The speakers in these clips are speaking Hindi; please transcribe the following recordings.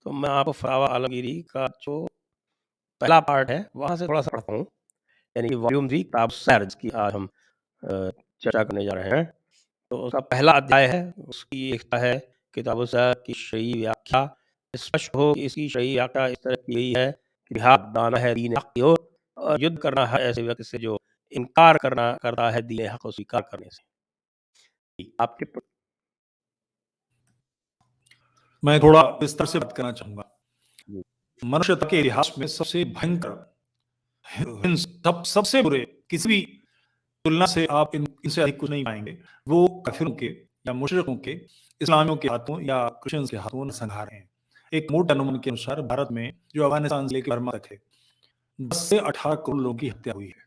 तो मैं आपको फरावा आलमगीरी का जो पहला पार्ट है, वहाँ से थोड़ा-सा पढ़ता हूँ, यानी कि वॉल्यूम 3 किताब सैर जिसकी आज हम चर्चा करने जा रहे हैं। तो उसका पहला अध्याय है, उसकी एकता है किताब सैर की शरई व्याख्या। स्पष्ट हो कि इसकी शरई व्याख्या इस तरह की गई है कि जिहाद दाना है दीन हक़ की ओर और युद्ध करना है ऐसे व्यक्ति से जो इनकार करता है दीन हक़ को स्वीकार करने से। आपके मैं थोड़ा विस्तार से बात करना चाहूँगा। जी। मनुष्यता के इतिहास में सबसे भयंकर, सबसे बुरे, किसी भी तुलना से आप इनसे अधिक कुछ नहीं पाएंगे। वो काफिरों के या मुशरिकों के, इस्लामियों के हाथों या क्रिश्चियंस के हाथों संहार हैं। एक मोटे अनुमान के अनुसार भारत में जो अफगानिस्तान से लेकर बर्मा तक है, 10 से 18 करोड़ लोगों की हत्या हुई है।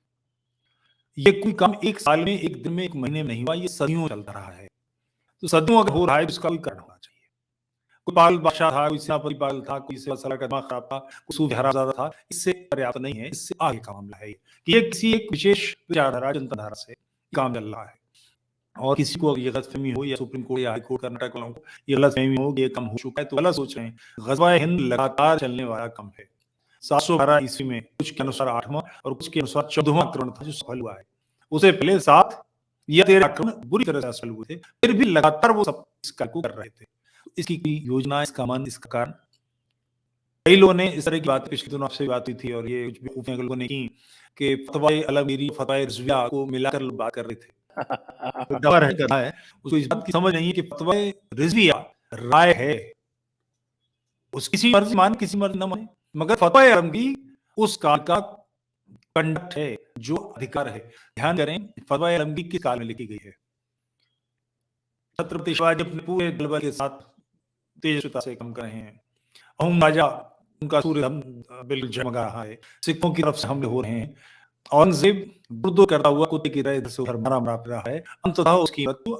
ये कोई काम एक साल में, एक दिन में, एक महीने में नहीं हुआ, ये सदियों चलता रहा है। तो सदियों अगर हो रहा है तो इसका कोई कारण होना चाहिए। कोई पागल बादशाह था, कोई सेनापति पागल था, कोई सलाह का दिमाग खराब था, कोई सूफी हरामजादा था, इससे पर्याप्त नहीं है। इससे आगे का मामला है कि ये किसी एक विशेष विचारधारा, चिंतनधारा से काम चल रहा है। और किसी को ये गलतफहमी हो या सुप्रीम कोर्ट या हाई कोर्ट कर्नाटक वालों को ये गलतफहमी हो कि ये कम हो चुका है, तो गलत सोच रहे हैं। गज़वा हिंद लगातार चलने वाला कम है। 712 ईस्वी में कुछ के अनुसार 8वां और कुछ के अनुसार 14वां आक्रमण था जो सफल हुआ है। उससे पहले 7 या 13 आक्रमण बुरी तरह से सफल हुए थे, फिर भी लगातार वो सब इस कार्य को कर रहे थे। इसकी कोई योजना, इसका मन, इसका कारण, कई लोगों ने इस तरह की बात पिछले दिनों आपसे बात हुई थी और ये कुछ लोगों ने की कि फतवाए अलमीरी, फतवाए रिज़विया को मिलाकर लोग बात कर रहे थे। तो डर है करना है, उसको इस बात की समझ नहीं है कि फतवाए रिज़विया राय है, उस किसी मर्जी मान, किसी मर्जी न माने, मगर फतवाए अलमगीरी उस काल का कंडक्ट है, जो अधिकार है। ध्यान करें, फतवाए अलमगीरी किस काल में लिखी गई है? छत्रपति शिवाजी अपने पूरे बलबल के साथ तेजस्विता से काम कर रहे हैं। अहोम राजा, उनका सूर्य बिल्कुल जगमगा रहा है, सिखों की तरफ से हमले हो रहे हैं। औरंगजेब बुर्दो करता हुआ कुत्ते की तरह इधर से उधर मारा रहा है। अंततः उसकी मृत्यु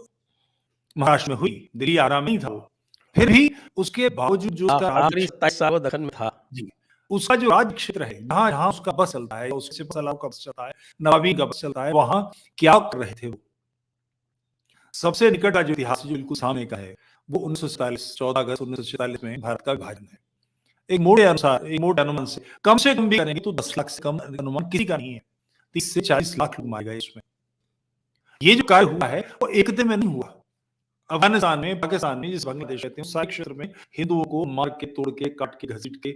महाराष्ट्र में हुई, दिल्ली आराम नहीं था वो। फिर भी उसके बावजूद जो उसका आखिरी 27 साल वो दखन में था। जी, उसका जो राज क्षेत्र है, जहाँ उसका बस चलता है, उससे सलाव का बस चलता है, नवाबी का बस चलता है, वहां क्या कर रहे थे वो? सबसे निकट का जो इतिहास जो बिल्कुल सामने का है, वो 1947 14 अगस्त 1947 में भारत का विभाजन है। एक मोटे अनुसार, एक मोटे अनुमान से कम भी करेंगे तो 10 लाख से कम अनुमान किसी का नहीं है। 30 से 40 लाख लोग मारे गए इसमें। ये जो कार्य हुआ है वो एक दिन में नहीं हुआ। अफगानिस्तान में, पाकिस्तान में, जिस बांग्लादेश रहते हैं, सारे क्षेत्र में हिंदुओं को मार के, तोड़ के, काट के, घसीट के,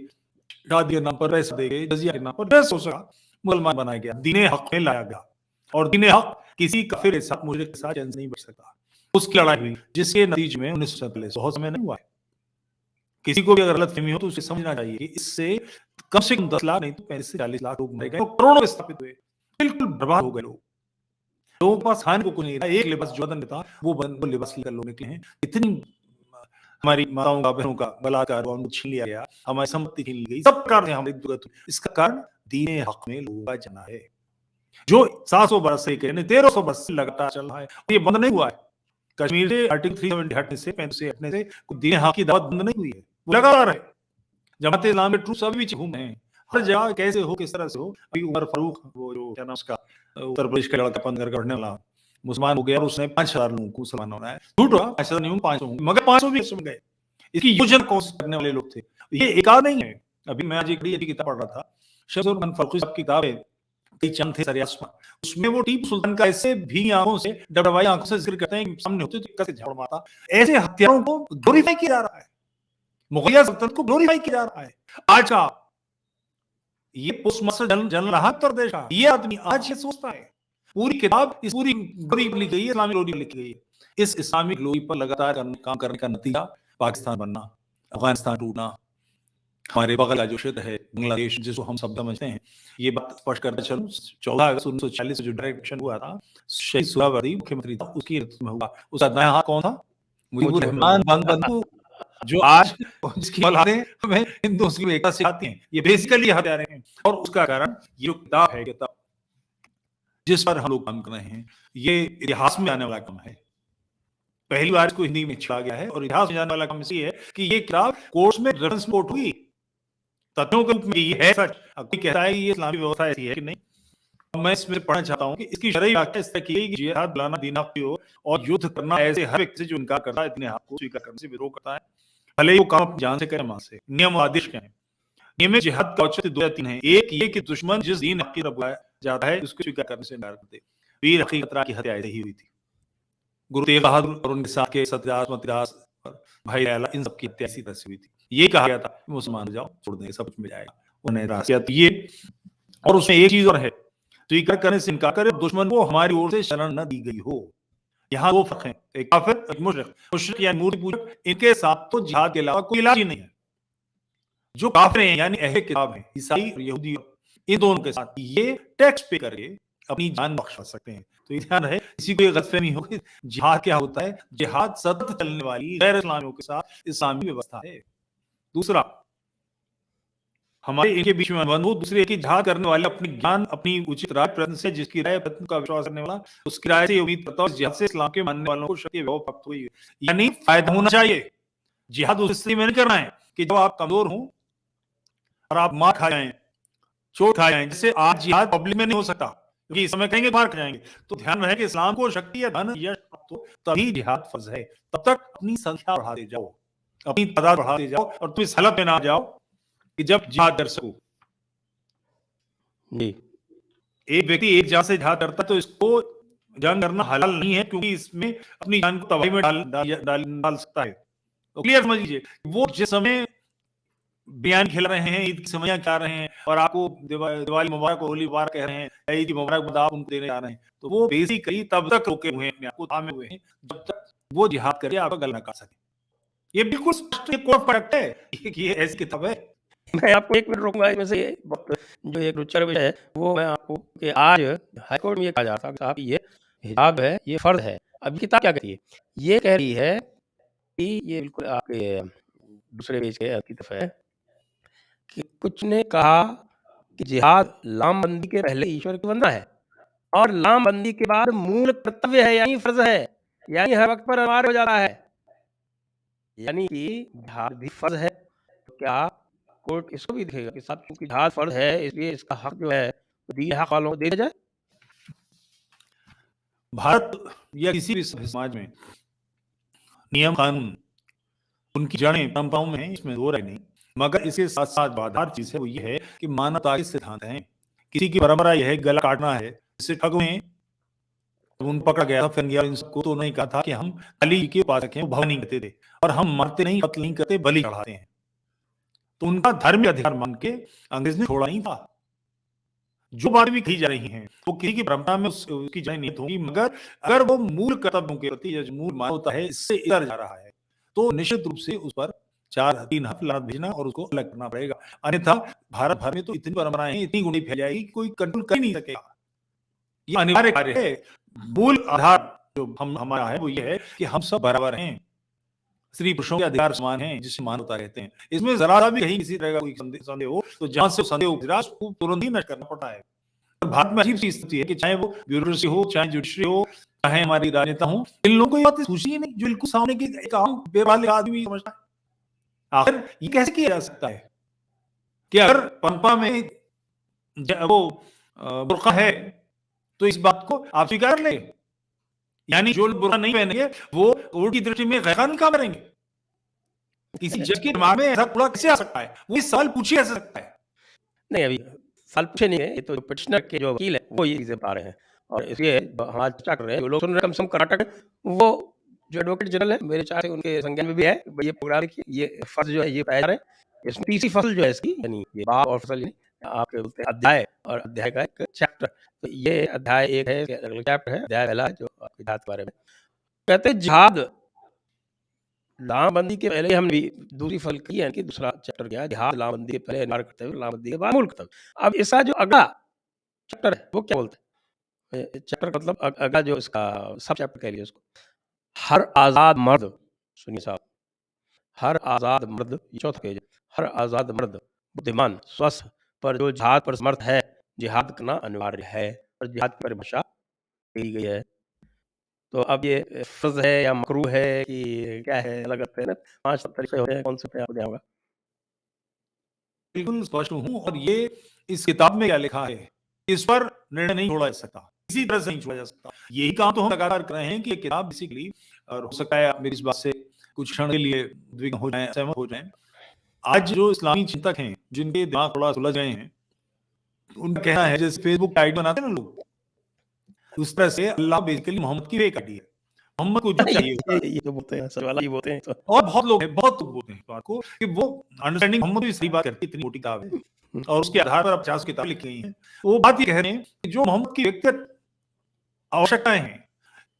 शादी के नाम पर पैसे दे गए, जजिया के नाम पर जैसे हो सका मुसलमान बनाया गया, दीने हक में लाया गया। और दीने हक किसी काफिर के साथ, मुशरिक के साथ नहीं बच सकता। उसकी लड़ाई हुई, जिसके नतीजे में 1947 बहुत समय नहीं हुआ है। किसी को भी अगर गलतफहमी हो तो उसे समझना चाहिए कि इससे कम से कम 10 लाख नहीं तो 35 से 40 लाख लोग मरे गए, करोड़ों विस्थापित हुए, बिल्कुल बर्बाद हो गए लोग। लोगों के पास खाने को कुछ नहीं था। एक लिबास जो बदन में था वो लिबास लेकर लोग निकले हैं। इतनी हमारी माताओं का, बहनों का बलात्कार उनको छीन लिया गया, हमारी संपत्ति छीन ली गई, सब कारण है हमारी दुर्गत। इसका कारण दीन हक में लोगों का जना है, जो 700 बरस से 1300 बरस से लगातार चल रहा है। ये बंद नहीं हुआ है। कश्मीर से आर्टिकल 370 हटने से, 35 से हटने से दीन हक की दावत बंद नहीं हुई है, वो लगातार है। जमात इस्लाम के ट्रूप्स अभी भी घूम रहे हैं हर जगह, कैसे हो, किस तरह से हो। अभी उमर फारूक, वो जो क्या नाम उसका, उत्तर प्रदेश का लड़का बंद करके पढ़ने वाला, मुसलमान हो गया और उसने 5000 लोगों को मुसलमान होना है। झूठ हुआ, 5000 नहीं, 500 होंगे, मगर 500 भी इसमें गए। इसकी योजना कोशिश करने वाले लोग थे, ये एक आध नहीं है। अभी मैं आज एक बड़ी अच्छी किताब पढ़ रहा था, शमसुल मन फारूकी साहब की किताब है, कई चंद थे सरियास्मा। उसमें वो टीपू सुल्तान का ऐसे भी आंखों से, डबडबाई आंखों से जिक्र करते हैं कि सामने होते तो कैसे झाड़ मारता। ऐसे हत्यारों को ग्लोरीफाई किया जा रहा है, मुगलिया सल्तनत को ग्लोरीफाई किया जा रहा है। आज का ये पोस्टमास्टर जनरल रहा उत्तर प्रदेश का, ये आदमी आज ये सोचता है। पूरी किताब इस पूरी ग्लोरी पर लिखी गई है, इस्लामिक ग्लोरी पर लिखी गई है। इस इस्लामिक ग्लोरी पर लगातार काम करने का नतीजा पाकिस्तान बनना, अफगानिस्तान टूटना, हमारे बगल का जो क्षेत्र है बांग्लादेश, जिसको हम सब समझते हैं। ये बात स्पष्ट करते चलूं, 14 अगस्त 1940 जो डायरेक्ट एक्शन हुआ था, शहीद सुहरावर्दी मुख्यमंत्री था, उसकी नेतृत्व में हुआ। उसका दायां हाथ कौन था? मुजीबुर रहमान बंधु, जो आज जिसकी औलादें हमें हिंदू मुस्लिम एकता सिखाती हैं। ये बेसिकली हत्यारे हैं। और उसका कारण ये जो किताब है, किताब जिस पर हम लोग काम कर रहे हैं, ये इतिहास में आने वाला काम है। पहली बार इसको हिंदी में छपा गया है और इतिहास में जाने वाला काम इसलिए है कि ये किताब कोर्स में रेफरेंस कोट हुई, तथ्यों के रूप में ये है सच। अब कोई कहता है कि ये इस्लामी व्यवस्था ऐसी है कि नहीं। मैं इसमें पढ़ना चाहता हूं कि इसकी शरई व्याख्या इस तरह की है कि जिहाद बुलाना दीन हक की ओर और युद्ध करना ऐसे हर व्यक्ति से जो इनकार करता है, दीन हक को स्वीकार करने से विरोध करता है, भले ही वो काम अपनी जान से करें, मां से। नियम और आदेश क्या है? नियम जिहाद का औचित्य 2 या 3 है। एक ये कि दुश्मन जिस दीन हक़ की तरफ बुलाया जाता है उसको स्वीकार करने से इनकार करते। वीर हकीकत की हत्या ऐसे ही हुई थी। गुरु तेग बहादुर और उनके साथ के सत्यदास, मतिदास और भाई दयाला, इन सब की हत्या इसी तरह से हुई थी। ये कहा गया था मुसलमान हो जाओ, छोड़ देंगे, सब कुछ मिल जाएगा। उन्हें रासियत ये, और उसमें एक चीज और है, स्वीकार करने से इनकार करे, दुश्मन को हमारी ओर से शरण न दी गई हो। यहाँ 2 फर्क हैं, एक काफिर, एक मुशरिक। मुशरिक यानी मूर्ति पूजक, इनके साथ तो जिहाद के अलावा कोई इलाज ही नहीं है। जो काफिर हैं यानी अहले किताब हैं, ईसाई और यहूदी, इन दोनों के साथ ये टैक्स पे करके अपनी जान बख्शा सकते हैं। तो ये ध्यान रहे, किसी को ये गलतफहमी हो कि जिहाद क्या होता है। जिहाद सतत चलने वाली गैर इस्लामियों के साथ इस्लामी व्यवस्था है। दूसरा, हमारे इनके बीच में अनुबंध हो। दूसरे, कि जिहाद करने वाले अपनी ज्ञान, अपनी उचित राय प्रयत्न से, जिसकी राय प्रयत्न का विश्वास करने वाला, उसकी राय से उम्मीद करता हूं जिहाद से इस्लाम के मानने वालों को शक्ति वैभव प्राप्त हुई, यानी फायदा होना चाहिए। जिहाद उस स्थिति में नहीं करना है कि जब आप कमजोर हो और आप मार खा जाएं, चोट खा जाएं। जैसे आज जिहाद पब्लिक में नहीं हो सकता, क्योंकि इस समय कहेंगे मार खा जाएंगे। तो ध्यान रहे कि इस्लाम को शक्ति या धन यश प्राप्त हो तभी जिहाद फर्ज है। तब तक अपनी संख्या बढ़ाते जाओ, अपनी तादाद बढ़ाते जाओ, और तुम इस हालत में ना जाओ कि जब जिहाद कर सको। जी। एक व्यक्ति एक जान से जिहाद करता तो इसको जंग करना हलाल नहीं है, क्योंकि इसमें अपनी जान को तबाही में डाल सकता है। तो क्लियर समझ लीजिए, वो जिस समय बयान खेल रहे हैं, ईद की समझियां खा रहे हैं, और आपको दिवाली मुबारक और होली मुबारक कह रहे हैं, ईद की मुबारक आप उनको देने जा रहे हैं, तो वो बेसिकली तब तक रोके हुए हैं, अपने आप को थामे हुए हैं, जब तक वो जिहाद करके आपका गला ना काट सके। ये बिल्कुल स्पष्ट कोड ऑफ कंडक्ट है, ये ऐसी किताब है। मैं आपको 1 मिनट रोकूंगा इसमें से, जो एक रुचिकर विषय है वो मैं आपको, कि आज हाईकोर्ट में ये कहा जाता है साहब ये हिजाब है, ये फर्ज है। अब किताब क्या कहती है? ये कह रही है कि ये बिल्कुल आपके दूसरे पेज के की तरफ है कि कुछ ने कहा कि जिहाद लामबंदी के पहले ईश्वर की वंदना है और लामबंदी के बाद मूल कर्तव्य है, यानी फर्ज है, यानी हर वक्त पर अनिवार्य हो जाता है, यानी कि जिहाद भी फर्ज है। तो क्या कोर्ट इसको भी देखेगा कि साहब क्योंकि जिहाद फर्ज है इसलिए इसका हक जो है दीन हक वालों को दे दिया जाए? भारत या किसी भी समाज में नियम कानून उनकी जड़ें परंपराओं में हैं, इसमें दो राय नहीं। मगर इसके साथ साथ बाधार चीज है, वो ये है कि मानवता के सिद्धांत हैं। किसी की परंपरा यह है गला काटना है, इससे ठग में उन पकड़ा गया था, फिर गया इन सबको, तो उन्होंने कहा था कि हम काली के उपासक हैं, भवन नहीं करते थे, और हम मारते नहीं, कत्ल नहीं करते, बलि चढ़ाते हैं। तो उनका धार्मिक अधिकार मान के अंग्रेज ने छोड़ा नहीं था। जो बात भी कही जा रही हैं वो किसी की परंपरा में उसकी जड़ निहित होगी, मगर अगर वो मूल कर्तव्यों के प्रति जो मूल मानवता है इससे इधर जा रहा है, तो निश्चित रूप से उस पर 4-3 हफ्ते लानत भेजना और उसको अलग करना पड़ेगा। अन्यथा भारत भर में तो इतनी परंपराएं हैं, इतनी गुणी फैल जाएगी, कोई कंट्रोल कर ही नहीं सकेगा। ये अनिवार्य कार्य है। मूल आधार जो हमारा है वो ये है कि हम सब बराबर हैं, स्त्री पुरुषों के अधिकार समान हैं, जिसे मानवता कहते हैं। इसमें जरा सा भी कहीं किसी तरह का कोई संदेह हो तो जहां से संदेह उपजा उसको तुरंत ही नष्ट करना पड़ता है। भारत में अजीब सी स्थिति है कि चाहे वो ब्यूरोक्रेसी हो, चाहे जुडिशरी हो, चाहे हमारी राजनेता हो, इन लोगों को ये बात सूझी ही नहीं, जो बिल्कुल सामने की एक आम बेवाले आदमी समझता है। आखिर ये कैसे किया जा सकता है कि अगर परंपरा में वो बुर्का है तो इस बात को आप स्वीकार ले, यानी जो लोग बुर्का नहीं पहनेंगे वो उनकी दृष्टि में गैरकानूनी काम करेंगे। किसी जज के दिमाग में ऐसा कूड़ा कैसे आ सकता है? वो इस सवाल पूछे जा सकता है? नहीं, अभी सवाल पूछे नहीं है, ये तो पिटिशनर के जो वकील है वो ये चीजें बता रहे हैं, और इसलिए हमारा चर्चा कर रहे हैं, जो लोग सुन रहे हैं कम से कम कर्नाटक वो जो एडवोकेट जनरल है मेरे चार उनके संज्ञान में भी है ये प्रोग्राम की, ये फर्ज जो है ये पाया जा रहा है। इसमें तीसरी फसल जो है इसकी, यानी ये बाब और फसल आपके बोलते हैं अध्याय, और अध्याय का एक चैप्टर, तो ये अध्याय एक है, अगला चैप्टर है अध्याय पहला जो आपकी जात के बारे में कहते हैं। जिहाद लामबंदी के पहले हम भी दूसरी फल की है कि दूसरा चैप्टर क्या है, जिहाद लामबंदी के पहले अनिवार्य कर्तव्य, लामबंदी के बाद मूल कर्तव्य। अब इसका जो अगला चैप्टर है वो क्या बोलते हैं? चैप्टर का मतलब अगला जो इसका सब चैप्टर कह लीजिए उसको, हर आजाद मर्द, सुनिए साहब, हर आजाद मर्द, ये चौथा पेज, हर आजाद मर्द बुद्धिमान स्वस्थ पर जो जिहाद पर समर्थ है, जिहाद करना अनिवार्य है, और जिहाद की परिभाषा दी गई है। तो अब ये फर्ज है या मकरूह है कि क्या है, अलग करते हैं ना, 5 तरीके होते हैं, कौन से पे आपको ध्यान होगा? बिल्कुल स्पष्ट हूं, और ये इस किताब में क्या लिखा है इस पर निर्णय नहीं छोड़ा जा सकता, किसी तरह से नहीं छोड़ा जा सकता। यही काम तो हम लगातार कर रहे हैं कि ये किताब बेसिकली, और हो सकता है आप मेरी इस बात से कुछ क्षण के लिए उद्विग्न हो जाएं, सहमत हो जाएं। आज जो इस्लामी चिंतक हैं, जिनके दिमाग थोड़ा सुलझ गए हैं, उनका कहना है जैसे फेसबुक आईडी बनाते हैं ना लोग, उस तरह से अल्लाह बेसिकली मोहम्मद की फेक आईडी है। मोहम्मद को जो चाहिए होता है, ये तो बोलते हैं, सर वाला ही बोलते हैं तो। और बहुत लोग बोलते हैं इस बात को कि वो अंडरस्टैंडिंग मोहम्मद भी सही बात करती है, इतनी मोटी किताब है और उसके आधार पर 50 किताबें लिखी गई हैं। वो बात ये कह रहे हैं कि जो मोहम्मद की व्यक्तिगत आवश्यकताएं हैं,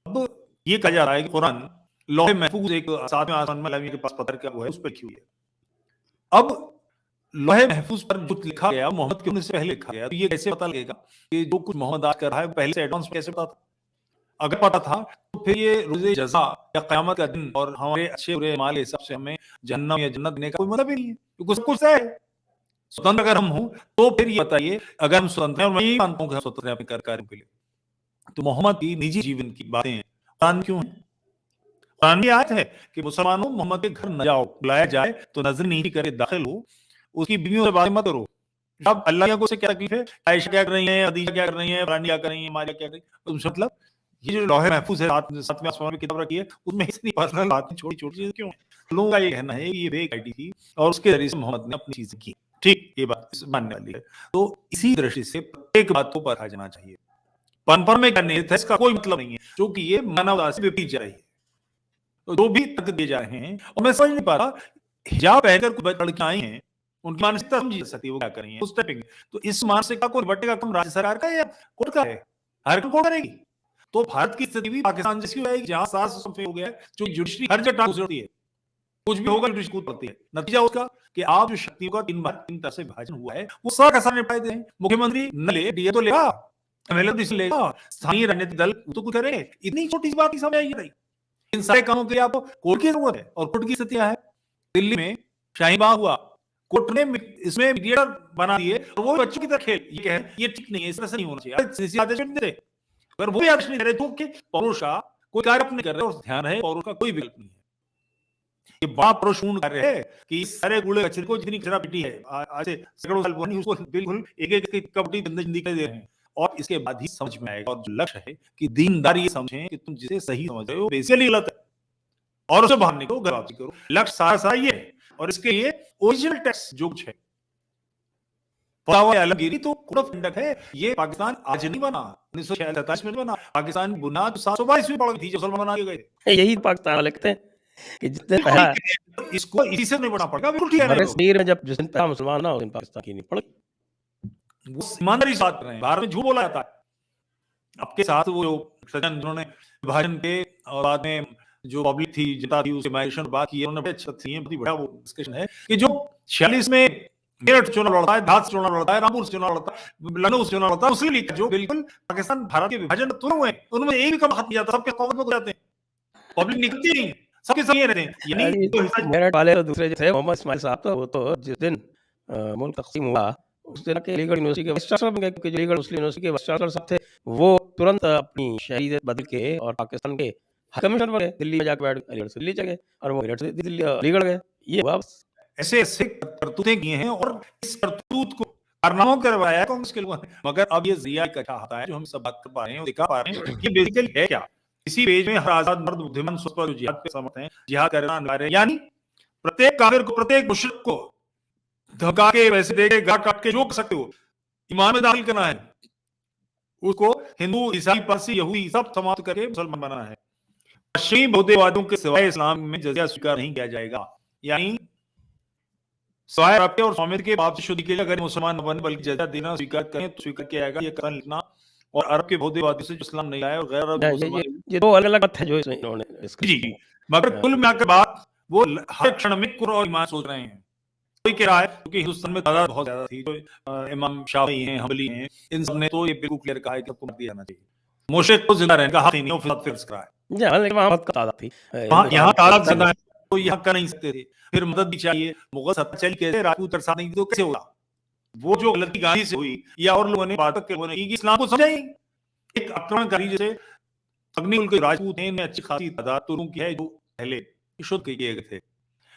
अब ये कहा जा रहा है कि कुरान लौह महफूज एक 7वें आसमान में अल्लाह के पास पत्थर का वो है, उस पर लिखी हुई है। अब लौह महफूज पर जो लिखा गया मोहम्मद के होने से पहले लिखा गया, तो ये कैसे पता लगेगा कि जो कुछ मोहम्मद आज कर रहा है पहले से एडवांस में कैसे पता था? अगर पता था तो फिर ये रोज़े जज़ा या क़यामत का दिन और हमारे अच्छे बुरे अमाल के हिसाब से हमें जहन्नम या जन्नत देने का कोई मतलब ही नहीं है, क्योंकि सब कुछ है। स्वतंत्र अगर हम हों तो फिर ये बताइए, अगर हम स्वतंत्र हैं और मैं यही मानता हूँ कि हम स्वतंत्र हैं अपने कार्यों के लिए, तो मोहम्मद की निजी जीवन की बातें कुरान क्यों है? कुरान में आयत है कि मुसलमानों मोहम्मद के घर न जाओ, बुलाया जाए तो नजर नीची करके दाखिल हो, उसकी बीवियों से बातें मत करो। अब अल्लाह को से क्या तकलीफ है? आयशा क्या कर रही है, अदीजा क्या कर रही है, फलानी क्या कर रही है, मारिया क्या कर रही है? तो मतलब ये जो लौह महफूज है, 7वें आसमान में किताब रखी है, उसमें इतनी पर्सनल बातें छोटी-छोटी चीजें क्यों है? लोगों का ये कहना है ये फेक आईडी थी और उसके जरिए से मोहम्मद ने अपनी चीजें की। ठीक, ये बात मानने वाली है। तो इसी दृष्टि से प्रत्येक बात को परखा जाना चाहिए। पन में करने था इसका कोई मतलब नहीं है, क्योंकि ये मानवता से विपरीत जा रही है। तो जो भी तर्क दिए जा रहे हैं, और मैं समझ नहीं पा रहा, हिजाब पहनकर कुछ लड़कियां आई हैं, उनकी मानसिकता समझी जा सकती है, वो क्या कर रही हैं, उस टाइपिंग। तो इस मानसिकता को निपटने का काम राज्य सरकार का है या कोर्ट का है? हर कोर्ट करेगी। तो भारत की स्थिति भी पाकिस्तान जैसी हो जाएगी, जहां 700 हो गया है, जो जुडिशरी हर जगह होती है, कुछ भी होगा जुडिशरी कूद पड़ती है। नतीजा उसका कि आप जो शक्तियों का 3 तरह से विभाजन हुआ है, वो सारा का सारा निपटाए दें। मुख्यमंत्री न ले, डीए तो लेगा, एमएलए तो लेगा, स्थानीय राजनीतिक दल तो कुछ करे। इतनी छोटी सी बात नहीं समझ आई। इन सारे कामों के लिए आपको कोर्ट की जरूरत है, और कोर्ट की स्थितियां है। दिल्ली में शाहीन बाग हुआ, कोर्ट ने इसमें मीडिएटर बना दिए, और वो बच्चों की तरह खेल, ये कह ये ठीक नहीं है, इस तरह से नहीं होना चाहिए। आदेश नहीं दे, अगर वो भी आदेश नहीं दे रहे तो पौरुष का कोई कार्य नहीं कर रहे, और ध्यान है पौरुष का कोई विकल्प नहीं है। ये बड़ा परोषपूर्ण कार्य है कि इस सारे कूड़े कचरे को जितनी कचरा पिटी है आज से सैकड़ों साल पुरानी, उसको बिल्कुल एक कपटी जिंदगी दे रहे हैं, और इसके बाद ही समझ में आएगा। और जो लक्ष्य है कि दीनदार ये समझें कि तुम जिसे सही समझ रहे हो बेसिकली गलत है, और उसे बाहर निकलो, वापसी करो। लक्ष्य सारा ये है, और इसके लिए ओरिजिनल टेक्स्ट जो कुछ है आलमगीरी तो कोड ऑफ कंडक्ट है। ये पाकिस्तान आज नहीं बना, 1947 में बना। पाकिस्तान बुनियाद 722 में पड़ी थी, जो मुसलमान बना के गए। यही पाकिस्तान वाले कहते हैं कि जितने पहला इसको इसी से नहीं बना पड़ेगा, बिल्कुल ठीक है। कश्मीर में जब जिस दिन पहला मुसलमान ना हो, दिन पाकिस्तान की नहीं पड़ी। वो ईमानदारी बात कर रहे हैं, भारत में झूठ बोला जाता है। आपके साथ वो सज्जन जिन्होंने विभाजन के और बाद में जो पब्लिक थी, जनता थी, उसके माइग्रेशन बात की, उन्होंने बड़ा वो डिस्कशन है कि जो 46 में मेरठ चुनाव लड़ता है, धार से चुनाव लड़ता है, रामपुर से चुनाव लड़ता है, लखनऊ से चुनाव लड़ता है, मुस्लिम लीग जो बिल्कुल पाकिस्तान भारत के विभाजन तुरंत हुए, उनमें एक भी कम हाथ नहीं जाता, सबके कौमत में हो जाते हैं, पब्लिक निकलती नहीं, सबके सही रहते हैं। यानी मेरठ वाले दूसरे जो थे मोहम्मद इस्माइल साहब, तो वो तो जिस दिन मुल्क तकसीम हुआ उस दिन के अलीगढ़ यूनिवर्सिटी के वाइस चांसलर बन गए, क्योंकि जो अलीगढ़ मुस्लिम यूनिवर्सिटी के वाइस चांसलर साहब थे, वो तुरंत अपनी शहीद बदल के और पाकिस्तान के हाई कमिश्नर बने, दिल्ली में जाकर बैठ अलीगढ़ से दिल्ली चले, और वो मेरठ से दिल्ली अलीगढ़ गए। ये हुआ ऐसे ऐसे करतूतें किए हैं, और इस करतूत को कारनामा करवाया कांग्रेस के लोगों ने। मगर अब ये जिया का आता है, जो हम सब बात कर पा रहे हैं, दिखा पा रहे हैं, ये बेसिकली है क्या? इसी पेज में हर आजाद मर्द बुद्धिमान सोच पर जिहाद पे समर्थ हैं, जिहाद करना अनिवार्य है। यानी प्रत्येक काफिर को, प्रत्येक मुशरिक को धमका के, पैसे दे के, गाट काट के, जो कर सकते हो ईमान में दाखिल करना है, उसको हिंदू, ईसाई, पारसी, यहूदी सब समाप्त करके मुसलमान बनाना है। पश्चिमी बौद्धवादियों के सिवाय इस्लाम में जजिया स्वीकार नहीं किया जाएगा। यानी सवाए आपके और स्वामित्व के बाप शुद्धि के लिए अगर मुसलमान बने, बल्कि जजिया देना स्वीकार करें तो स्वीकार किया जाएगा। ये कथन लिखना, और अरब के बौद्धवादियों से जो इस्लाम नहीं आया, और गैर अरब ये दो अलग-अलग बात है जो इसमें इन्होंने जी। मगर कुल मिलाकर बात वो हर क्षण में कुरान और ईमान सोच रहे हैं। कोई कह रहा है क्योंकि हिंदुस्तान में तादाद बहुत ज्यादा थी, तो इमाम शाफी हैं, हंबली हैं, इन सब ने तो ये बिल्कुल क्लियर कहा है कि आपको मत दिया जाना चाहिए। मुशरिक को जिंदा रहने का हक ही नहीं, फिर करा है। लेकिन वहां बहुत तादाद थी, यहाँ तादाद ज्यादा है, तो यहाँ कर नहीं सकते थे। फिर मदद भी चाहिए, मुगल सत्ता चली कैसे, राजपूत साथ नहीं तो कैसे होगा? वो जो गलती गांधी से हुई या और लोगों ने बात की, इस्लाम को समझाई। एक आक्रमणकारी जैसे अग्निकुल के राजपूत हैं, अच्छी खासी तादाद तो उनकी है, जो पहले शुद्ध किए गए थे,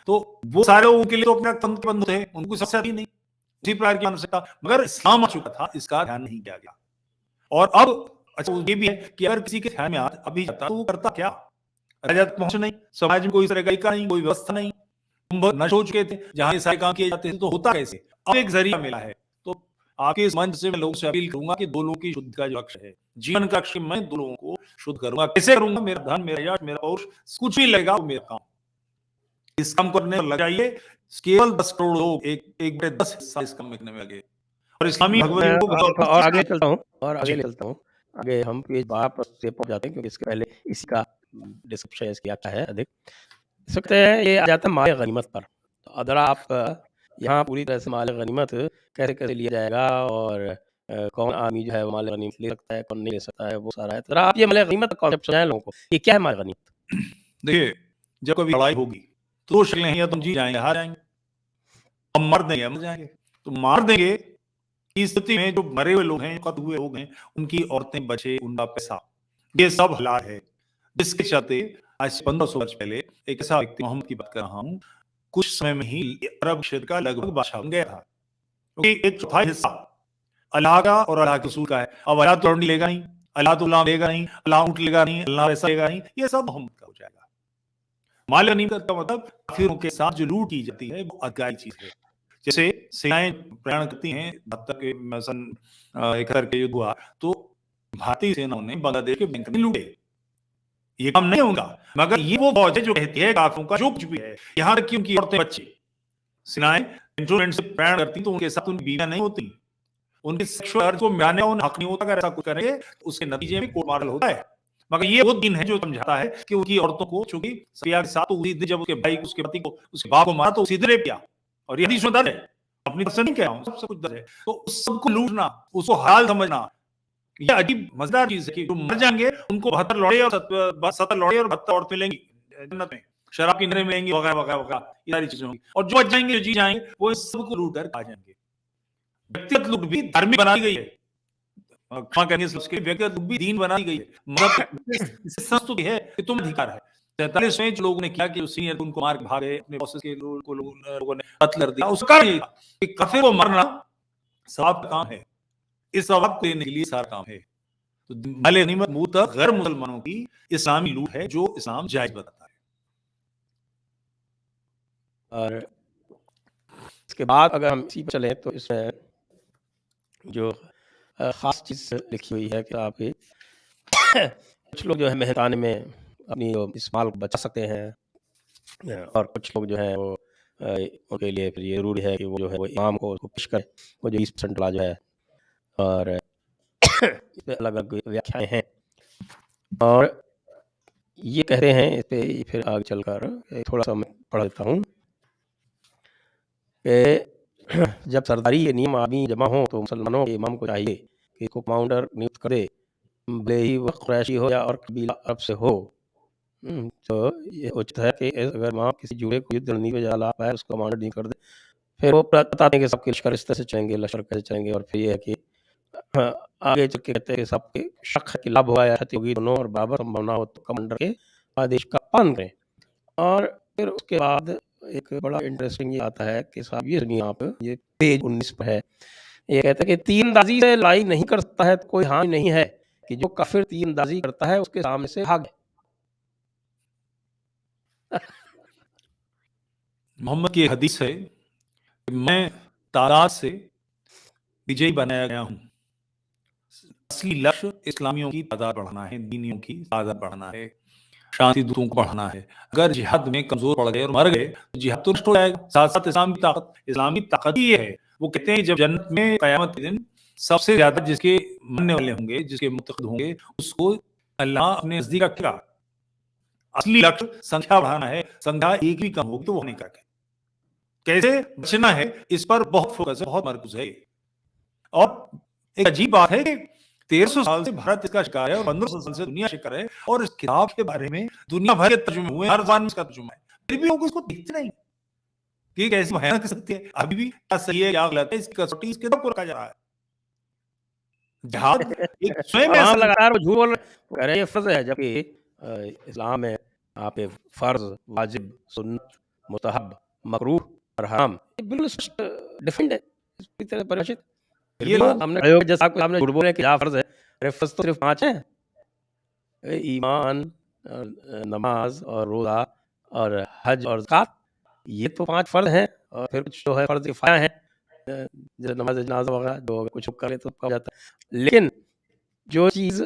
तो वो सारे लोगों के लिए तो अपना तंत्र बंद थे, उनको समस्या थी नहीं, उसी प्रकार की मानसिकता। मगर इस्लाम आ चुका था, इसका ध्यान नहीं किया गया। और अब अच्छा ये भी है कि अगर किसी के ध्यान में अभी जाता तो वो करता क्या? राजा तक पहुंच नहीं, समाज में कोई तरीका नहीं, कोई व्यवस्था नहीं, तुम बहुत नष्ट हो चुके थे, जहां ये सारे काम किए जाते थे तो होता कैसे? अब एक जरिया मिला है, तो आपके इस मंच से मैं लोगों से अपील करूंगा कि दो लोगों की शुद्ध का जो लक्ष्य है, जीवन का लक्ष्य, मैं दो लोगों को शुद्ध करूंगा। कैसे करूंगा? मेरा धन, मेरा यश, मेरा पौरुष, कुछ भी लगेगा वो मेरा काम। इस काम करने लग जाइए, केवल 10 करोड़ लोग एक बड़े 10 हिस्सा इस काम में करने में लगे, और इस्लामी भगवत मैं गीता को बतौर और आगे 25 चलता हूँ और जी आगे चलता हूँ। आगे हम पेज 12 पर से पहुँच जाते हैं, क्योंकि इसके पहले इसी का डिस्क्रिप्शन इसकी आता है अधिक। इस वक़्त ये आ जाता है माल गनीमत पर। तो अगर आप यहाँ पूरी तरह से माल गनीमत कैसे-कैसे लिया जाएगा और कौन आदमी जो है वो माल गनीमत ले सकता है, कौन नहीं ले सकता है, वो सारा है। तो ज़रा आप ये माल गनीमत का कॉन्सेप्ट समझाएँ लोगों को, ये क्या है माल गनीमत? देखिए, जब कभी लड़ाई होगी तो 2 शक्लें हैं, या तुम जीत जाएंगे, हार जाएंगे, हम मार देंगे, मर जाएंगे। तो मार देंगे की स्थिति में जो मरे हुए लोग हैं, कत्ल हुए लोग हैं, उनकी औरतें, बच्चे, उनका पैसा, ये सब हलाल है। जिसके चलते आज से 1500 वर्ष पहले एक ऐसा व्यक्ति, मोहम्मद की बात कर रहा हूँ, कुछ समय में ही अरब क्षेत्र का लगभग बादशाह बन गया था, क्योंकि एक चौथाई हिस्सा अल्लाह का और अल्लाह के रसूल का है। अब अल्लाह तो लौंडी लेगा नहीं, अल्लाह तो गुलाम लेगा नहीं, अल्लाह ऊँट लेगा नहीं, अल्लाह ऐसा लेगा नहीं, ये सब मोहम्मद का हो जाएगा। माल गनीमत का मतलब काफिरों के साथ जो लूट की जाती है वो अकाई चीज है। जैसे सेनाएं प्रयाण करती हैं, 72 के सन 71 के युद्ध हुआ, तो भारतीय सेनाओं ने बांग्लादेश के बैंक में लूटे। ये काम नहीं होगा, मगर ये वो फौज है जो कहती है काफिरों का जो कुछ भी है, यहाँ तक कि उनकी औरतें, बच्चे, सेनाएं इंस्ट्रूमेंट से प्रयाण करती तो उनके साथ उनकी बीवियां नहीं होती, उनके सेक्सुअल अर्ज को मिटाने का उन हक नहीं होता। अगर ऐसा कुछ करेंगे तो उसके नतीजे में कोर्ट मार्शल होता है। मगर ये वो दिन है जो समझाता है कि उनकी औरतों को, चूंकि सफिया के साथ तो उसी दिन जब उसके भाई को, उसके पति को, उसके बाप को मारा तो उसी दिन रेप किया, और ये हदीस में दर्ज है, अपनी तरफ से नहीं कह रहा हूं, सब कुछ दर्ज है। तो उस सबको लूटना, उसको हलाल समझना, ये अजीब मजेदार चीज है कि जो मर जाएंगे उनको 72 लौड़े और 70 लौड़े और 72 औरतें मिलेंगी जन्नत में, शराब की नहरें मिलेंगी, वगैरह वगैरह वगैरह, ये सारी चीजें होंगी, और जो बच जाएंगे, जो जी जाएंगे, वो इस सबको लूट कर खा जाएंगे। व्यक्तिगत लूट भी धार्मिक बना दी गई है, क्षमा करेंगे उसके, व्यक्तिगत लूट भी दीन बना दी गई है, मतलब इससे संस्तुति है कि तुम अधिकार है। 43 में जो लोगों ने किया कि जो सीनियर उनको मार के भागे, अपने बॉसेस के लोगों ने कत्ल कर दिया, उसका कारण ये था कि काफिर को मरना सवाब का काम है, इस सवाब को लेने के लिए सारा काम है। तो माल गनीमत मूलतः गैर मुसलमानों की इस्लामी लूट है, जो इस्लाम जायज बताता है। और इसके बाद अगर हम इसी पर चलें तो इसमें जो ख़ास चीज़ लिखी हुई है कि आपके कुछ लोग जो है मेहनताने में अपनी इस माल को बचा सकते हैं, और कुछ लोग जो हैं वो उनके लिए फिर ये ज़रूरी है कि वो जो है वो इमाम को उसको पेश करें, वो जो 20% वाला जो है, और इस पे अलग-अलग व्याख्याएँ हैं। और ये कहते हैं, इस पे फिर आगे चलकर थोड़ा-सा मैं पढ़ देता हूँ कि जब सरदारी के नियम आदमी जमा हों तो मुसलमानों के इमाम को चाहिए कि इसको कमांडर नियुक्त करे, भले ही वह कुरैशी हो या और कबीला अरब से हो। तो ये उचित है कि अगर वहाँ किसी जुड़े को युद्ध रणनीति में जा ला पाए, उसको कमांडर नियुक्त कर दे। फिर वो बताते हैं कि सबके लश्कर इस तरह से चलेंगे, लश्कर कैसे चलेंगे, और फिर ये है कि आगे चल के कहते हैं कि सबके शक है कि लाभ होगा या क्षति होगी दोनों, और बराबर संभावना हो तो कमांडर के आदेश का पालन करें। और फिर उसके बाद एक बड़ा इंटरेस्टिंग ये आता है कि साहब ये सुनिए आप, ये पेज 19 पर है। ये कहता है कि तीरंदाजी से लड़ाई नहीं कर सकता है तो कोई हानि नहीं है कि जो काफिर तीरंदाजी करता है उसके सामने से भागे। मोहम्मद की हदीस है कि मैं तादाद से विजयी बनाया गया हूँ, असली लक्ष्य इस्लामियों की तादाद बढ़ाना है, दीनियों की तादाद बढ़ाना है, शांति दूतों को बढ़ाना है। अगर जिहाद में कमजोर पड़ गए और मर गए तो जिहाद तो नष्ट हो जाएगा। साथ साथ इस्लामी ताकत ही ये है। वो कहते हैं जब जन्नत में कयामत के दिन सबसे ज्यादा जिसके मानने वाले होंगे, जिसके मुतक़िद होंगे, उसको अल्लाह अपने नजदीक रखेगा। असली लक्ष्य संख्या बढ़ाना है, संख्या एक भी कम होगी तो वो होने का कैसे बचना है, इस पर बहुत फोकस है, बहुत मरकूज है। और एक अजीब बात है कि 1300 साल से भारत इसका शिकार है और 1500 साल से दुनिया शिकार है, और इस किताब के बारे में दुनिया भर के तर्जुमे हुए, हर ज़बान में इसका तर्जुमा है, फिर भी लोग इसको देखते नहीं कि ये कैसी भयानक स्थिति है। अभी भी क्या सही है क्या गलत है, इसकी कसौटी इस किताब को रखा जा रहा है। जिहाद एक स्वयं में हम ऐसा लगातार वो झूठ बोल रहे, कह रहे हैं ये फर्ज है, जबकि इस्लाम में आप एक फर्ज, वाजिब, सुन्नत, मुस्तहब, मकरूह और हराम ये बिल्कुल स्पष्ट डिफाइंड है, इस तरह परिभाषित। फिर ये भी लोग हमने प्रयोग जैसा आपके सामने झूठ बोल रहे हैं कि क्या फर्ज है, अरे फर्ज तो सिर्फ 5 हैं, ईमान, नमाज और रोज़ा और हज और ज़कात, ये तो 5 फ़र्ज़ हैं और फिर कुछ जो है फ़र्ज़ किफ़ाया हैं, जैसे नमाज़ जनाज़ा वगैरह, जो अगर कुछ करे तो हो जाता है। लेकिन जो चीज़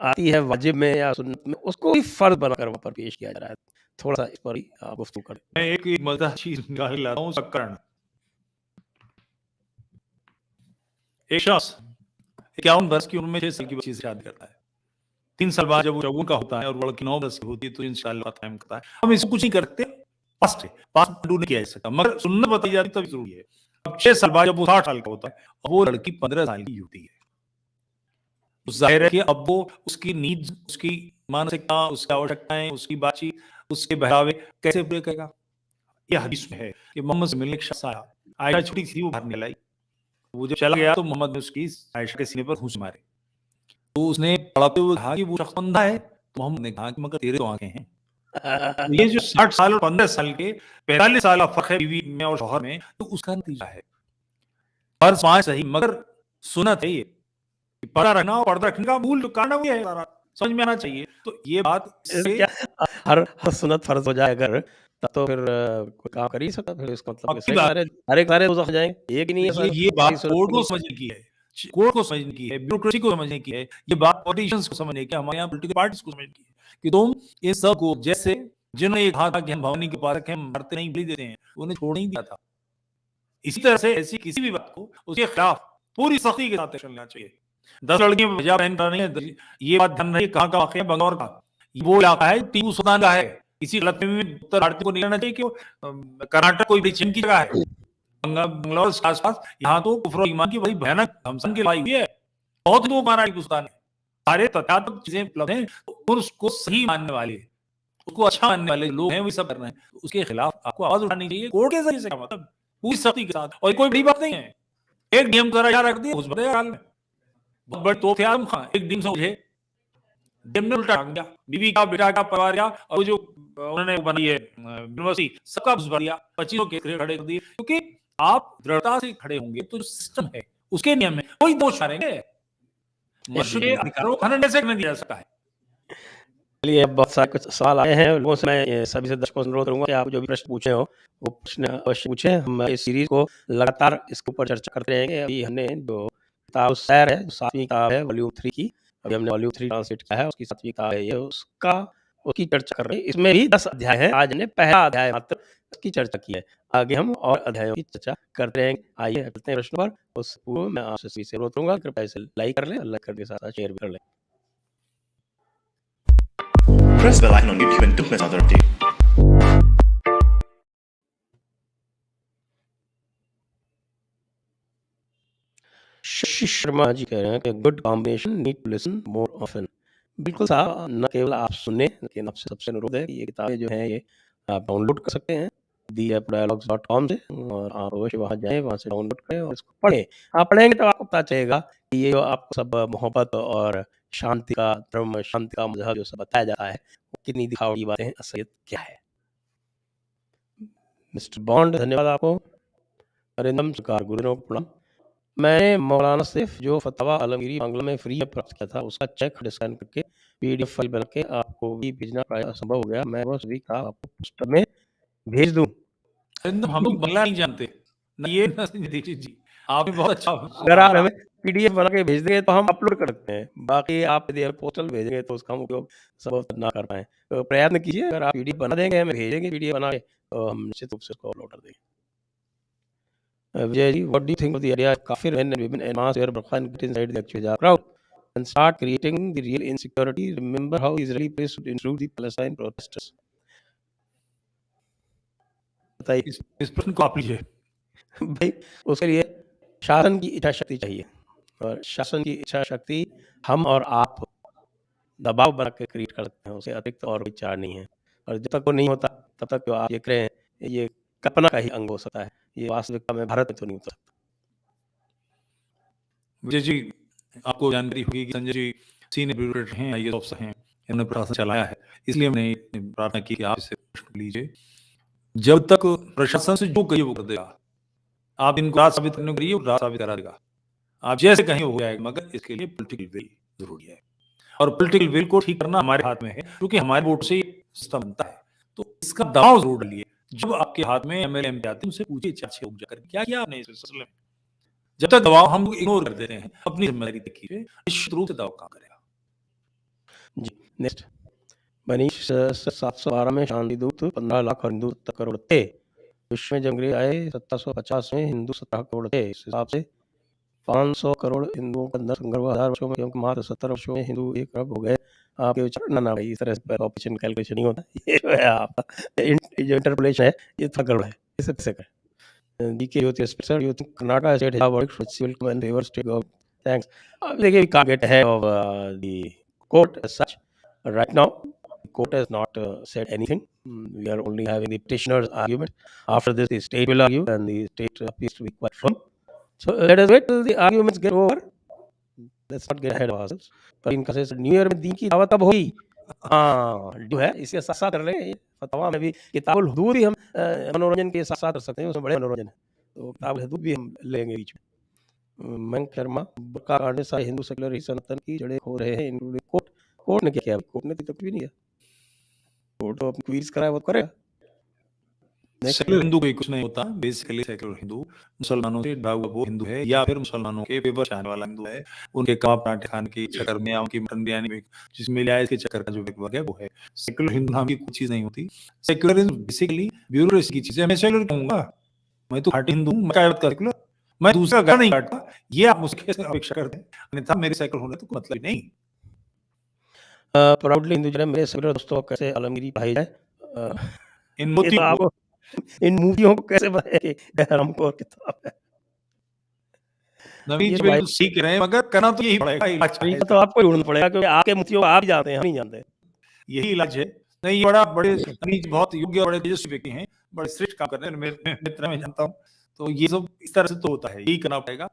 आती है वाजिब में या सुन्नत में, उसको भी फ़र्ज़ बनाकर वहाँ पर पेश किया जा रहा है। थोड़ा-सा इस पर ही आप गुफ्तगू करें। मैं एक मज़ेदार चीज़ निकाल के लाता हूँ, उसका कारण। एक शख्स 51 वर्ष की उम्र में 6 साल की बच्ची से शादी करता है। 3 साल बाद जब वो चौगुन का होता है और वो लड़की 9 वर्ष की होती है, तो इंशाअल्लाह टाइम करता है। हम इसको कुछ नहीं करते, पास्ट है, पास्ट में नहीं किया जा सकता, मगर सुन्नत बताई जाती तभी ज़रूरी है। अब 6 साल बाद जब वो 60 साल का होता है, अब वो लड़की 15 साल की होती है। तो ज़ाहिर है कि अब वो उसकी नीड्स, उसकी मानसिकता, उसकी आवश्यकताएँ, उसकी बातचीत, उसके बहकावे कैसे पूरे करेगा? ये हदीस में है कि मोहम्मद से मिलने एक शख्स आया। आयशा छोटी थी, वो बाहर निकल आई। वो जब चला गया तो मोहम्मद ने उसकी आयशा के सीने पर घूंस मारे। तो उसने तड़पते हुए कहा कि वो शख्स अंधा है। तो मोहम्मद ने कहा कि मगर तेरे तो आंखें हैं। तो ये जो 60 साल और 15 साल के 45 साल का फर्क है बीवी में और शौहर में, तो उसका नतीजा है। फर्ज 5 सही, मगर सुन्नत है ये। पर्दा रखना और पर्दा रखने का मूल कारण वो है सारा, समझ में आना चाहिए। तो ये बात इससे क्या हर सुन्नत फ़र्ज़ हो जाए अगर, तब तो फिर कोई काम कर ही नहीं सकता, फिर इसका मतलब कि पक्की बात सारे दोज़ख में जाएँगे। एक ही नहीं है ये सारी बात सूरत कोर्ट को की। समझने की है, कोर्ट को समझने की है, ब्यूरोक्रेसी को समझने की है, ये बात पॉलिटिशियंस को समझने की है, हमारे यहाँ पॉलिटिकल पार्टीज को समझने की है कि तुम इन सबको, जैसे जिन्होंने ये कहा था कि हम भवानी के उपासक हैं, हम मरते नहीं बलि देते हैं, उन्हें छोड़ नहीं दिया था। इसी तरह से ऐसी किसी भी बात को उसके खिलाफ पूरी सख्ती के साथ चलना चाहिए। 10 लड़कियों हिजाब पहन कर नहीं है, ये बात ध्यान रखिए कहाँ का वाक़या है, बंगलौर का। वो इलाका है टीपू सुल्तान का है। इसी गलतफहमी में उत्तर भारतीय को नहीं रहना चाहिए कि वो कर्नाटक कोई बड़ी चीन की जगह है। बंगलौर के आसपास यहाँ तो कुफ्र और ईमान की बड़ी भयानक घमसान की लड़ाई हुई है। बहुत लोग मारा टीपू सुल्तान ने। सारे तथ्यात्मक चीजें उपलब्ध हैं, और उसको सही मानने वाले, उसको अच्छा मानने वाले लोग हैं, वो सब कर रहे हैं। तो उसके खिलाफ आपको आवाज उठानी चाहिए कोर्ट के जरिए से, मतलब पूरी सख्ती के साथ। और कोई बड़ी बात नहीं है, एक डीएम करा यार रख दिया घुस बड़े हाल में। बहुत बड़े तो थे आजम खान, एक डीएम से मुझे डीएम ने उल्टा टांग दिया, बीवी का, बेटा का, परिवार का, और वो जो उन्होंने बनाई है यूनिवर्सिटी, सबका घुस दिया, 25 केस खड़े कर दिए। क्योंकि आप दृढ़ता से खड़े होंगे तो जो सिस्टम है उसके नियम में कोई दोष करेंगे। मनुष्य के अधिकारों को खनन कैसे नहीं दिया जा सकता है। चलिए, अब बहुत सारे कुछ सवाल आए हैं लोगों से। मैं सभी से दर्शकों से अनुरोध करूँगा कि आप जो भी प्रश्न पूछे हो, वो प्रश्न अवश्य पूछें। हम इस सीरीज़ को लगातार इसके ऊपर चर्चा करते रहेंगे। अभी हमने जो किताब सैर है, जो 7वीं किताब है वॉल्यूम 3 की, अभी हमने वॉल्यूम 3 ट्रांसलेट किया है, उसकी 7वीं किताब है ये, उसकी चर्चा कर रहे हैं। इसमें भी 10 अध्याय हैं। आज हमने पहला अध्याय मात्र इसकी चर्चा की है। आगे हम और अध्यायों की चर्चा करते रहेंगे। आइए चलते हैं प्रश्न पर। उससे पूर्व मैं आपसे सभी से अनुरोध करूँगा, कृपया इसे लाइक कर लें और लाइक करने के साथ शेयर भी कर लें। Press the bell icon on YouTube and don't miss another update. Shashi Sharma ji कह रहे हैं कि good combination, need to listen more often. बिल्कुल साहब, न केवल आप सुने, लेकिन आपसे सबसे अनुरोध है कि ये किताबें जो हैं ये आप डाउनलोड कर सकते हैं theapdialogues.com से, और आप अवश्य वहाँ जाएँ, वहाँ से डाउनलोड करें और इसको पढ़ें। आप पढ़ेंगे तो आपको पता चलेगा कि ये जो आपको सब मोहब्बत और शांति का धर्म, शांति का मज़हब जो सब बताया जाता है, वो कितनी दिखावटी बातें हैं, असलियत क्या है। मिस्टर बॉन्ड, धन्यवाद आपको। अरिंदम सरकार, गुरुजनों को प्रणाम। मैंने मौलाना सैफ जो फतवा आलमगीरी बांग्ला में फ्री में प्राप्त किया था, उसका चेक स्कैन करके पीडीएफ फाइल बना के आपको भी भेजना प्राय असंभव हो गया। मैं वह सभी का आपको पोस्टर में भेज दूं। हम लोग बंगला नहीं जानते, न ये न दीक्षित जी, आपने बहुत अच्छा अगर आप हमें पीडीएफ बना के भेज देंगे तो हम अपलोड कर सकते हैं। बाकी आप यदि पोस्टल भेजेंगे तो उसका हम उपयोग संभवतः ना कर पाएँ। तो प्रयत्न कीजिए, अगर आप पीडीएफ बना देंगे, हमें भेजेंगे पीडीएफ बना के, तो हम निश्चित रूप से उसको अपलोड कर देंगे। Vijay ji, what do you think of the idea of kafir men and women en masse wear burqa and get inside the actual hijab crowd and start creating the real insecurity? Remember how Israeli police would intrude the Palestine protesters? बताइए। इस प्रश्न को आप लीजिए। भाई, उसके लिए शासन की इच्छा शक्ति चाहिए, और शासन की इच्छा शक्ति हम और आप दबाव बना के क्रिएट कर सकते हैं, उससे अतिरिक्त और कोई चार नहीं है। और जब तक वो नहीं होता, तब तक जो आप ये कह रहे हैं, ये कल्पना का ही अंग हो सकता है, ये वास्तविकता में भारत में तो नहीं हो सकता। विजय जी, आपको जानकारी होगी कि संजय जी सीनियर ब्यूरोक्रेट हैं, आईएएस ऑफिसर हैं, इन्होंने प्रशासन चलाया है, इसलिए हमने प्रार्थना की कि आप इसे प्रश्न लीजिए। जब तक प्रशासन से जो कहिए वो कर देगा, आप इनको रात साबित करने के लिए रात साबित करा देगा, आप जैसे कहीं हो जाएगा, मगर इसके लिए पॉलिटिकल विल जरूरी है। और पॉलिटिकल विल को ठीक करना हमारे हाथ में है, क्योंकि हमारे वोट से ये सिस्टम बनता है। तो इसका दबाव जरूर डालिए। जब आपके हाथ में एमएलए एमपी आते हैं, उनसे पूछिए 4-6 लोग जाकर क्या किया आपने इस सिलसिले में। जब तक दबाव हम लोग इग्नोर कर देते हैं, अपनी जिम्मेदारी तय कीजिए, निश्चित रूप से दबाव काम करेगा। जी, नेक्स्ट मनीष 712 में शांति दूत 15 लाख और हिंदू 70 करोड़ थे। विश्व में जब अंग्रेज आए 1750 में हिंदू 17 करोड़ थे। इस हिसाब से 500 करोड़ हिंदुओं का अंदर संघर्ष हुआ 1000 वर्षों में, क्योंकि मात्र 70 वर्षों में हिंदू 1 अरब हो गए। आपके विचार ना भाई, इस तरह से ऑपरेशन कैलकुलेशन नहीं होता। ये जो है आपका जो इंटरपोलेशन है, ये थोड़ा गड़बड़ है। इसे कैसे करें? DK Jyoti special you think Karnataka state have worked which will come in favor state government. Thanks. देखिए, we can't get ahead of the court as such. Right now, the court has not said anything. We are only having the petitioner's argument. After this, the state will argue, and the state appears to be quite firm. So let us wait till the arguments get over. Let's not get ahead of ourselves. पर इनका से न्यू ईयर में दीन की दावत कब होगी? हाँ, जो है इसके साथ साथ कर रहे हैं। फतवा में भी किताबुल हुदूद भी हम मनोरंजन के साथ साथ कर सकते हैं, उसमें बड़े मनोरंजन है। तो किताबुल हुदूद भी हम लेंगे बीच में। मयंक शर्मा, बुर्का काटने सारे हिंदू सेक्युलर ही सनातन की जड़ें खो रहे हैं, इंक्लूडिंग कोर्ट। कोर्ट ने क्या किया? कोर्ट ने तो कुछ भी नहीं किया। कोर्ट तो अपनी क्वीज कराया वो करेगा। सेक्युलर हिंदू कोई कुछ नहीं होता। बेसिकली सेक्युलर हिंदू मुसलमानों से ढा हुआ वो हिंदू है, या फिर मुसलमानों के फेवर चाहने वाला हिंदू है। उनके कबाब पराठे खाने के चक्कर में, या उनकी मटन बिरयानी में जिसमें लिया इसके चक्कर का जो वर्ग है वो है। सेक्युलर हिंदू नाम की कोई चीज नहीं होती। सेक्युलरिज्म बेसिकली ब्यूरोक्रेसी की चीज है। मैं सेक्युलर कहूंगा, मैं तो हार्टी हिंदू हूं, मैं क्या बात कर सेक्युलर? मैं दूसरा घर नहीं काटता, ये आप मुझसे अपेक्षा करते हैं, अन्यथा मेरे सेक्युलर होने तो कोई मतलब नहीं। प्राउडली हिंदू जन मेरे सेक्युलर दोस्तों कैसे आलमगीरी भाई है। इन ये मोती तो आपको इन मूवियों को कैसे बताए कि हमको किताब है। नवीन ये जी तो भाई बिल्कुल सीख रहे हैं, मगर करना तो यही पड़ेगा। इलाज क्या है तरीका तो इसका? आपको ही ढूंढना पड़ेगा, क्योंकि आपके मुफ्तियों को आप ही जानते हैं, हम नहीं जानते। यही इलाज है। नहीं, ये बड़े नवीन जी बहुत योग्य और बड़े तेजस्वी व्यक्ति हैं, बड़े श्रेष्ठ काम कर रहे हैं, मेरे मित्र मैं जानता हूँ। तो ये सब इस तरह से तो होता है, यही करना पड़ेगा।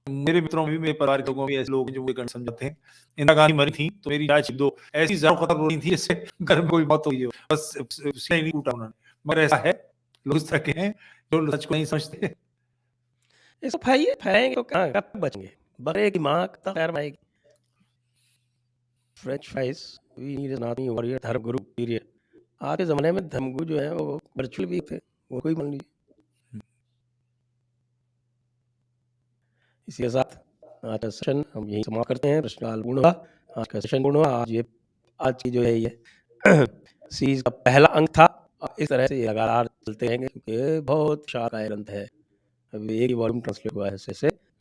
मेरे मित्रों में भी, मेरे परिवार के लोगों में भी ऐसे लोग हैं जो मुझे गणित समझाते हैं। इंदिरा गांधी मरी थी तो मेरी राय दो ऐसी जरूर खत्म हो रही थी जैसे घर में कोई मौत हुई हो, बस सिलाई नहीं टूटा उन्होंने। मगर ऐसा है, लोग इस तरह के हैं जो सच को नहीं समझते। ये सब फैलाइए, फैलाएंगे तो कहाँ कब तक बचेंगे? बड़े की माँ तक खैर आएगी। French fries we need is not warrior धर्म गुरु पीरियड। आज के ज़माने में धर्मगुरु जो है वो वर्चुअल भी थे, वो कोई मान लीजिए। इसी के साथ आज का सेशन हम यही समाप्त करते हैं। प्रश्नकाल पूर्ण हुआ, आज का सेशन पूर्ण हुआ। आज की जो है ये सीरीज का पहला अंक था। इस तरह से लगातार चलते रहेंगे, क्योंकि बहुत शानदार ग्रंथ है। अभी एक ही वॉल्यूम ट्रांसलेट हुआ है ऐसे